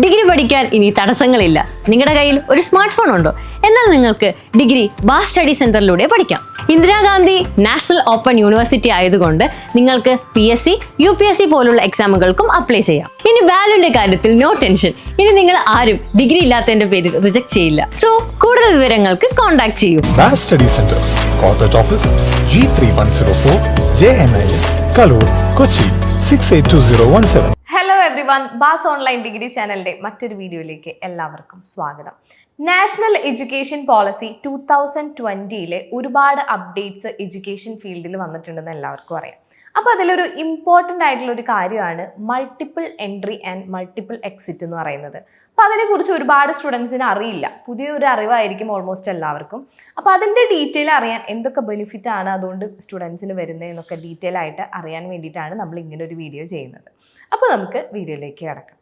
Degree പഠിക്കാൻ ഇനി തടസ്സങ്ങളില്ല. നിങ്ങളുടെ കയ്യിൽ ഒരു സ്മാർട്ട് ഫോൺ ഉണ്ടോ? എന്നാൽ നിങ്ങൾക്ക് ഡിഗ്രി ബാസ് സ്റ്റഡി സെന്ററിലൂടെ പഠിക്കാം. ഇന്ദിരാഗാന്ധി നാഷണൽ ഓപ്പൺ യൂണിവേഴ്സിറ്റി ആയതുകൊണ്ട് നിങ്ങൾക്ക് PSC, UPSC പോലുള്ള എക്സാമുകൾക്കും അപ്ലൈ ചെയ്യാം. ഇനി വാല്യൂന്റെ കാര്യത്തിൽ നോ ടെൻഷൻ. ഇനി നിങ്ങൾ ആരും ഡിഗ്രി ഇല്ലാത്തതിന്റെ പേരിൽ റിജക്ട് ചെയ്യില്ല. സോ കൂടുതൽ വിവരങ്ങൾക്ക് കോൺടാക്ട് ചെയ്യൂ. ബാസ് study centre, corporate office, G3104, JNIS, Kaloor, Kochi 682017. Hello everyone, ബാസ് ഓൺലൈൻ ഡിഗ്രി ചാനലിൻ്റെ മറ്റൊരു വീഡിയോയിലേക്ക് എല്ലാവർക്കും സ്വാഗതം. നാഷണൽ എഡ്യൂക്കേഷൻ പോളിസി 2020 ഒരുപാട് അപ്ഡേറ്റ്സ് എഡ്യൂക്കേഷൻ ഫീൽഡിൽ വന്നിട്ടുണ്ടെന്ന് എല്ലാവർക്കും അറിയാം. അപ്പോൾ അതിലൊരു ഇമ്പോർട്ടൻ്റ് ആയിട്ടുള്ള ഒരു കാര്യമാണ് multiple entry and multiple exit എന്ന് പറയുന്നത്. അപ്പോൾ അതിനെക്കുറിച്ച് ഒരുപാട് സ്റ്റുഡൻസിന് അറിയില്ല, പുതിയൊരു അറിവായിരിക്കും ഓൾമോസ്റ്റ് എല്ലാവർക്കും. അപ്പോൾ അതിൻ്റെ ഡീറ്റെയിൽ അറിയാൻ എന്തൊക്കെ ബെനിഫിറ്റ് ആണ് അതുകൊണ്ട് സ്റ്റുഡൻസിന് വരുന്നത് എന്നൊക്കെ ഡീറ്റെയിൽ ആയിട്ട് അറിയാൻ വേണ്ടിയിട്ടാണ് നമ്മൾ ഇങ്ങനെ ഒരു വീഡിയോ ചെയ്യുന്നത്. അപ്പോൾ നമുക്ക് വീഡിയോയിലേക്ക് കിടക്കാം.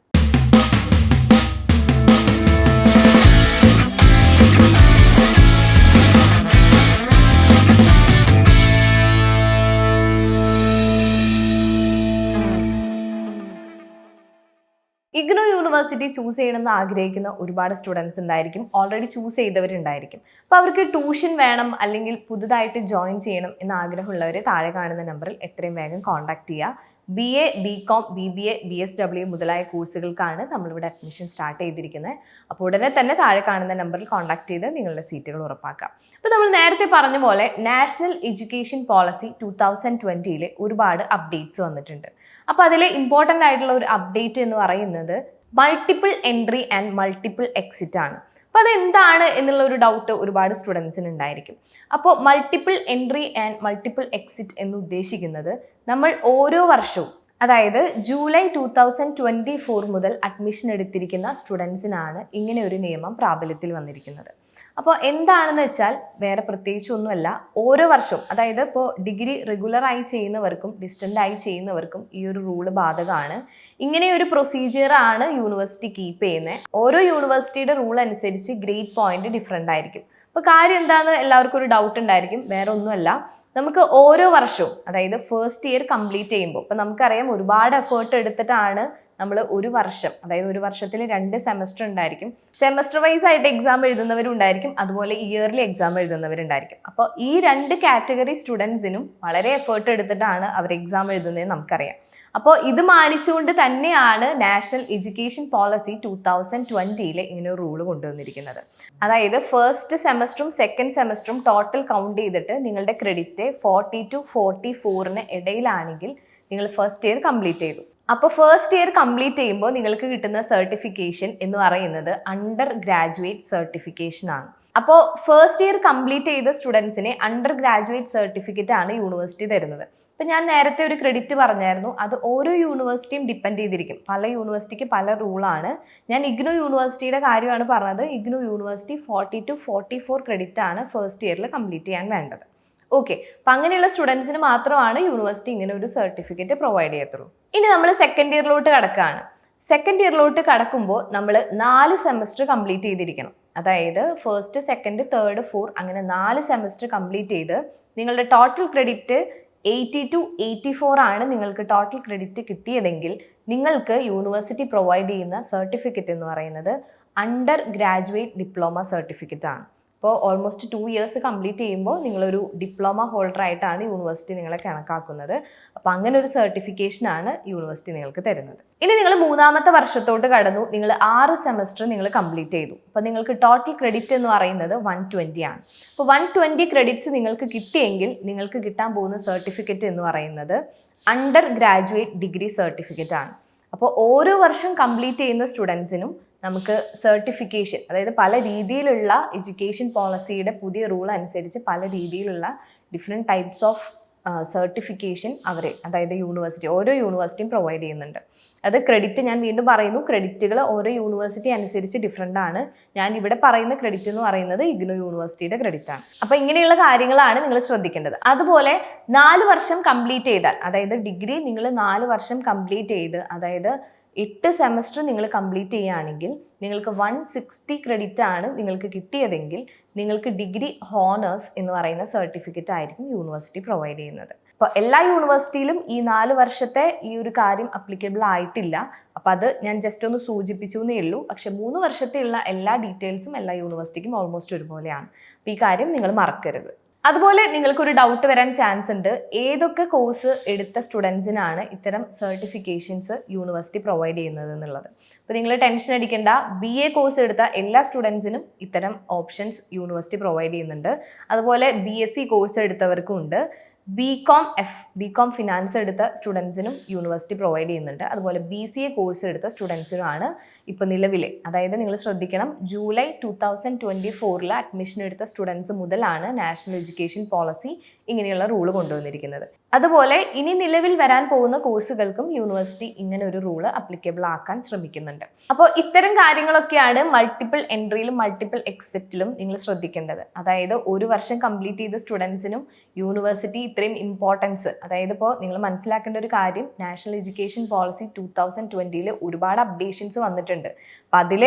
ഇഗ്നോ യൂണിവേഴ്സിറ്റി ചൂസ് ചെയ്യണമെന്ന് ആഗ്രഹിക്കുന്ന ഒരുപാട് സ്റ്റുഡൻസ് ഉണ്ടായിരിക്കും, ഓൾറെഡി ചൂസ് ചെയ്തവരുണ്ടായിരിക്കും. അപ്പോൾ അവർക്ക് ട്യൂഷൻ വേണം അല്ലെങ്കിൽ പുതുതായിട്ട് ജോയിൻ ചെയ്യണം എന്ന ആഗ്രഹമുള്ളവർ താഴെ കാണുന്ന നമ്പറിൽ എത്രയും വേഗം കോൺടാക്ട് ചെയ്യുക. BA, BCom, BBA, BSW മുതലായ കോഴ്സുകൾക്കാണ് നമ്മളിവിടെ അഡ്മിഷൻ സ്റ്റാർട്ട് ചെയ്തിരിക്കുന്നത്. അപ്പോൾ ഉടനെ തന്നെ താഴെ കാണുന്ന നമ്പറിൽ കോൺടാക്ട് ചെയ്ത് നിങ്ങളുടെ സീറ്റുകൾ ഉറപ്പാക്കാം. അപ്പോൾ നമ്മൾ നേരത്തെ പറഞ്ഞ പോലെ നാഷണൽ എഡ്യൂക്കേഷൻ പോളിസി 2020 ഒരുപാട് അപ്ഡേറ്റ്സ് വന്നിട്ടുണ്ട്. അപ്പോൾ അതിലെ ഇമ്പോർട്ടൻ്റ് ആയിട്ടുള്ള ഒരു അപ്ഡേറ്റ് എന്ന് പറയുന്നത് multiple entry and multiple exit ആണ്. അപ്പോൾ അതെന്താണ് എന്നുള്ള ഒരു ഡൗട്ട് ഒരുപാട് സ്റ്റുഡൻസിന് ഉണ്ടായിരിക്കും. അപ്പോൾ multiple entry and multiple exit എന്ന് ഉദ്ദേശിക്കുന്നത് നമ്മൾ ഓരോ വർഷവും, അതായത് ജൂലൈ 2024 മുതൽ അഡ്മിഷൻ എടുത്തിരിക്കുന്ന സ്റ്റുഡൻസിനാണ് ഇങ്ങനെ ഒരു നിയമം പ്രാബല്യത്തിൽ വന്നിരിക്കുന്നത്. അപ്പോൾ എന്താണെന്ന് വെച്ചാൽ വേറെ പ്രത്യേകിച്ചൊന്നുമല്ല, ഓരോ വർഷവും, അതായത് ഇപ്പോൾ ഡിഗ്രി റെഗുലറായി ചെയ്യുന്നവർക്കും ഡിസ്റ്റൻ്റായി ചെയ്യുന്നവർക്കും ഈ ഒരു റൂള് ബാധകമാണ്. ഇങ്ങനെ ഒരു പ്രൊസീജിയറാണ് യൂണിവേഴ്സിറ്റി കീപ്പ് ചെയ്യുന്നത്. ഓരോ യൂണിവേഴ്സിറ്റിയുടെ റൂൾ അനുസരിച്ച് ഗ്രേഡ് പോയിന്റ് ഡിഫറെൻ്റ് ആയിരിക്കും. അപ്പോൾ കാര്യം എന്താണെന്ന് എല്ലാവർക്കും ഒരു ഡൗട്ട് ഉണ്ടായിരിക്കും. വേറെ ഒന്നുമല്ല, നമുക്ക് ഓരോ വർഷവും, അതായത് ഫസ്റ്റ് ഇയർ കംപ്ലീറ്റ് ചെയ്യുമ്പോൾ, ഇപ്പോൾ നമുക്കറിയാം ഒരുപാട് എഫേർട്ട് എടുത്തിട്ടാണ് നമ്മൾ ഒരു വർഷം, അതായത് ഒരു വർഷത്തിൽ 2 സെമസ്റ്റർ ഉണ്ടായിരിക്കും. സെമസ്റ്റർ വൈസ് ആയിട്ട് എക്സാം എഴുതുന്നവരുണ്ടായിരിക്കും, അതുപോലെ ഇയർലി എക്സാം എഴുതുന്നവരുണ്ടായിരിക്കും. അപ്പോൾ ഈ 2 കാറ്റഗറി സ്റ്റുഡൻസിനും വളരെ എഫേർട്ട് എടുത്തിട്ടാണ് അവർ എക്സാം എഴുതുന്നതെന്ന് നമുക്കറിയാം. അപ്പോൾ ഇത് മാനിച്ചുകൊണ്ട് തന്നെയാണ് നാഷണൽ എഡ്യൂക്കേഷൻ പോളിസി 2020 ഇങ്ങനെ ഒരു റൂള് കൊണ്ടുവന്നിരിക്കുന്നത്. അതായത് ഫസ്റ്റ് സെമസ്റ്ററും സെക്കൻഡ് സെമസ്റ്ററും ടോട്ടൽ കൗണ്ട് ചെയ്തിട്ട് നിങ്ങളുടെ ക്രെഡിറ്റ് 40 to 44 ഇടയിലാണെങ്കിൽ നിങ്ങൾ ഫസ്റ്റ് ഇയർ കംപ്ലീറ്റ് ചെയ്തു. അപ്പോൾ ഫസ്റ്റ് ഇയർ കംപ്ലീറ്റ് ചെയ്യുമ്പോൾ നിങ്ങൾക്ക് കിട്ടുന്ന സർട്ടിഫിക്കേഷൻ എന്ന് പറയുന്നത് അണ്ടർ ഗ്രാജുവേറ്റ് സർട്ടിഫിക്കേഷൻ ആണ്. അപ്പോൾ ഫസ്റ്റ് ഇയർ കംപ്ലീറ്റ് ചെയ്ത സ്റ്റുഡൻസിനെ അണ്ടർ ഗ്രാജുവേറ്റ് സർട്ടിഫിക്കറ്റ് ആണ് യൂണിവേഴ്സിറ്റി തരുന്നത്. ഇപ്പം ഞാൻ നേരത്തെ ഒരു ക്രെഡിറ്റ് പറഞ്ഞായിരുന്നു, അത് ഓരോ യൂണിവേഴ്സിറ്റിയും ഡിപ്പെൻഡ് ചെയ്തിരിക്കും. പല യൂണിവേഴ്സിറ്റിക്ക് പല റൂളാണ്. ഞാൻ ഇഗ്നോ യൂണിവേഴ്സിറ്റിയുടെ കാര്യമാണ് പറഞ്ഞത്. ഇഗ്നോ യൂണിവേഴ്സിറ്റി 40 to 44 ക്രെഡിറ്റ് ആണ് ഫസ്റ്റ് ഇയറിൽ കംപ്ലീറ്റ് ചെയ്യാൻ വേണ്ടത്. ഓക്കെ, അപ്പം അങ്ങനെയുള്ള സ്റ്റുഡൻസിന് മാത്രമാണ് യൂണിവേഴ്സിറ്റി ഇങ്ങനെ ഒരു സർട്ടിഫിക്കറ്റ് പ്രൊവൈഡ് ചെയ്യത്തുള്ളൂ. ഇനി നമ്മൾ സെക്കൻഡ് ഇയറിലോട്ട് കടക്കുകയാണ്. സെക്കൻഡ് ഇയറിലോട്ട് കടക്കുമ്പോൾ നമ്മൾ 4 സെമസ്റ്റർ കംപ്ലീറ്റ് ചെയ്തിരിക്കണം. അതായത് ഫസ്റ്റ്, സെക്കൻഡ്, തേർഡ്, 4 അങ്ങനെ 4 സെമസ്റ്റർ കംപ്ലീറ്റ് ചെയ്ത് നിങ്ങളുടെ ടോട്ടൽ ക്രെഡിറ്റ് 80 to 84 ആണ് നിങ്ങൾക്ക് ടോട്ടൽ ക്രെഡിറ്റ് കിട്ടിയതെങ്കിൽ നിങ്ങൾക്ക് യൂണിവേഴ്സിറ്റി പ്രൊവൈഡ് ചെയ്യുന്ന സർട്ടിഫിക്കറ്റ് എന്ന് പറയുന്നത് അണ്ടർ ഗ്രാജുവേറ്റ് ഡിപ്ലോമ സർട്ടിഫിക്കറ്റ് ആണ്. അപ്പോൾ ഓൾമോസ്റ്റ് 2 ഇയേഴ്സ് കംപ്ലീറ്റ് ചെയ്യുമ്പോൾ നിങ്ങളൊരു ഡിപ്ലോമ ഹോൾഡർ ആയിട്ടാണ് യൂണിവേഴ്സിറ്റി നിങ്ങളെ കണക്കാക്കുന്നത്. അപ്പോൾ അങ്ങനെ ഒരു സർട്ടിഫിക്കേഷനാണ് യൂണിവേഴ്സിറ്റി നിങ്ങൾക്ക് തരുന്നത്. ഇനി നിങ്ങൾ 3ാമത്തെ വർഷത്തോട്ട് കടന്നു, നിങ്ങൾ 6 സെമസ്റ്റർ നിങ്ങൾ കംപ്ലീറ്റ് ചെയ്തു. അപ്പോൾ നിങ്ങൾക്ക് ടോട്ടൽ ക്രെഡിറ്റ് എന്ന് പറയുന്നത് 120 ആണ്. അപ്പോൾ 120 ക്രെഡിറ്റ്സ് നിങ്ങൾക്ക് കിട്ടിയെങ്കിൽ നിങ്ങൾക്ക് കിട്ടാൻ പോകുന്ന സർട്ടിഫിക്കറ്റ് എന്ന് പറയുന്നത് അണ്ടർ ഗ്രാജുവേറ്റ് ഡിഗ്രി സർട്ടിഫിക്കറ്റ് ആണ്. അപ്പോൾ ഓരോ വർഷം കംപ്ലീറ്റ് ചെയ്യുന്ന സ്റ്റുഡൻസിനും നമുക്ക് സർട്ടിഫിക്കേഷൻ, അതായത് പല രീതിയിലുള്ള എഡ്യൂക്കേഷൻ പോളിസിയുടെ പുതിയ റൂൾ അനുസരിച്ച് പല രീതിയിലുള്ള ഡിഫറെൻറ്റ് ടൈപ്സ് ഓഫ് സർട്ടിഫിക്കേഷൻ അതായത് ഓരോ യൂണിവേഴ്സിറ്റിയും പ്രൊവൈഡ് ചെയ്യുന്നുണ്ട്. അത് ക്രെഡിറ്റ്, ഞാൻ വീണ്ടും പറയുന്നു, ക്രെഡിറ്റുകൾ ഓരോ യൂണിവേഴ്സിറ്റി അനുസരിച്ച് ഡിഫറെൻ്റ് ആണ്. ഞാൻ ഇവിടെ പറയുന്ന ക്രെഡിറ്റ് എന്ന് പറയുന്നത് ഇഗ്നോ യൂണിവേഴ്സിറ്റിയുടെ ക്രെഡിറ്റ് ആണ്. അപ്പോൾ ഇങ്ങനെയുള്ള കാര്യങ്ങളാണ് നിങ്ങൾ ശ്രദ്ധിക്കേണ്ടത്. അതുപോലെ 4 വർഷം കംപ്ലീറ്റ് ചെയ്താൽ, അതായത് ഡിഗ്രി നിങ്ങൾ 4 വർഷം കംപ്ലീറ്റ് ചെയ്ത്, അതായത് 8 സെമസ്റ്റർ നിങ്ങൾ കംപ്ലീറ്റ് ചെയ്യുകയാണെങ്കിൽ നിങ്ങൾക്ക് 160 ക്രെഡിറ്റ് ആണ് നിങ്ങൾക്ക് കിട്ടിയതെങ്കിൽ നിങ്ങൾക്ക് ഡിഗ്രി ഹോണേഴ്സ് എന്ന് പറയുന്ന സർട്ടിഫിക്കറ്റ് ആയിരിക്കും യൂണിവേഴ്സിറ്റി പ്രൊവൈഡ് ചെയ്യുന്നത്. അപ്പോൾ എല്ലാ യൂണിവേഴ്സിറ്റിയിലും ഈ 4 വർഷത്തെ ഈ ഒരു കാര്യം അപ്ലിക്കബിൾ ആയിട്ടില്ല. അപ്പോൾ അത് ഞാൻ ജസ്റ്റ് ഒന്ന് സൂചിപ്പിച്ചു എന്നേ ഉള്ളൂ. പക്ഷെ 3 വർഷത്തെയുള്ള എല്ലാ ഡീറ്റെയിൽസും എല്ലാ യൂണിവേഴ്സിറ്റിക്കും ഓൾമോസ്റ്റ് ഒരുപോലെയാണ്. അപ്പോൾ ഈ കാര്യം നിങ്ങൾ മറക്കരുത്. അതുപോലെ നിങ്ങൾക്കൊരു ഡൗട്ട് വരാൻ ചാൻസ് ഉണ്ട്, ഏതൊക്കെ കോഴ്സ് എടുത്ത സ്റ്റുഡൻസിനാണ് ഇത്തരം സർട്ടിഫിക്കേഷൻസ് യൂണിവേഴ്സിറ്റി പ്രൊവൈഡ് ചെയ്യുന്നത് എന്നുള്ളത്. അപ്പോൾ നിങ്ങൾ ടെൻഷൻ അടിക്കേണ്ട, BA കോഴ്സ് എടുത്ത എല്ലാ സ്റ്റുഡൻസിനും ഇത്തരം ഓപ്ഷൻസ് യൂണിവേഴ്സിറ്റി പ്രൊവൈഡ് ചെയ്യുന്നുണ്ട്. അതുപോലെ BSc കോഴ്സ് എടുത്തവർക്കും ഉണ്ട്. BCom ഫിനാൻസ് എടുത്ത സ്റ്റുഡൻസിനും യൂണിവേഴ്സിറ്റി പ്രൊവൈഡ് ചെയ്യുന്നുണ്ട്. അതുപോലെ BCA കോഴ്സ് എടുത്ത സ്റ്റുഡൻസിനുമാണ് ഇപ്പോൾ നിലവിലെ, അതായത് നിങ്ങൾ ശ്രദ്ധിക്കണം, ജൂലൈ 2024 അഡ്മിഷൻ എടുത്ത സ്റ്റുഡൻസ് മുതലാണ് നാഷണൽ എഡ്യൂക്കേഷൻ പോളിസി ഇങ്ങനെയുള്ള റൂള് കൊണ്ടുവന്നിരിക്കുന്നത്. അതുപോലെ ഇനി നിലവിൽ വരാൻ പോകുന്ന കോഴ്സുകൾക്കും യൂണിവേഴ്സിറ്റി ഇങ്ങനെ ഒരു റൂള് അപ്ലിക്കബിൾ ആക്കാൻ ശ്രമിക്കുന്നുണ്ട്. അപ്പോൾ ഇത്തരം കാര്യങ്ങളൊക്കെയാണ് മൾട്ടിപ്പിൾ എൻട്രിയിലും മൾട്ടിപ്പിൾ എക്സിറ്റിലും നിങ്ങൾ ശ്രദ്ധിക്കേണ്ടത്. അതായത് ഒരു വർഷം കംപ്ലീറ്റ് ചെയ്ത സ്റ്റുഡൻസിനും യൂണിവേഴ്സിറ്റി ഇത്രയും ഇമ്പോർട്ടൻസ്, അതായത് ഇപ്പോൾ നിങ്ങൾ മനസ്സിലാക്കേണ്ട ഒരു കാര്യം, നാഷണൽ എഡ്യൂക്കേഷൻ പോളിസി 2020 ഒരുപാട് അപ്ഡേഷൻസ് വന്നിട്ടുണ്ട്. അപ്പം അതിൽ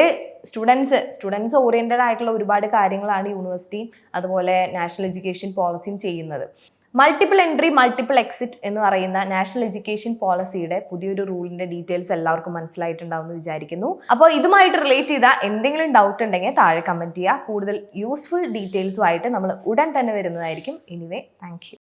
സ്റ്റുഡൻസ് ഓറിയൻറ്റഡ് ആയിട്ടുള്ള ഒരുപാട് കാര്യങ്ങളാണ് യൂണിവേഴ്സിറ്റിയും അതുപോലെ നാഷണൽ എഡ്യൂക്കേഷൻ പോളിസിയും ചെയ്യുന്നത്. മൾട്ടിപ്പിൾ എൻട്രി മൾട്ടിപ്പിൾ എക്സിറ്റ് എന്ന് പറയുന്ന നാഷണൽ എഡ്യൂക്കേഷൻ പോളിസിയുടെ പുതിയൊരു റൂളിന്റെ ഡീറ്റെയിൽസ് എല്ലാവർക്കും മനസ്സിലായിട്ടുണ്ടാവും എന്ന് വിചാരിക്കുന്നു. അപ്പോൾ ഇതുമായിട്ട് റിലേറ്റ് ചെയ്ത എന്തെങ്കിലും ഡൗട്ട് ഉണ്ടെങ്കിൽ താഴെ കമന്റ് ചെയ്യുക. കൂടുതൽ യൂസ്ഫുൾ ഡീറ്റെയിൽസുമായിട്ട് നമ്മൾ ഉടൻ തന്നെ വരുന്നതായിരിക്കും. Anyway, thank you.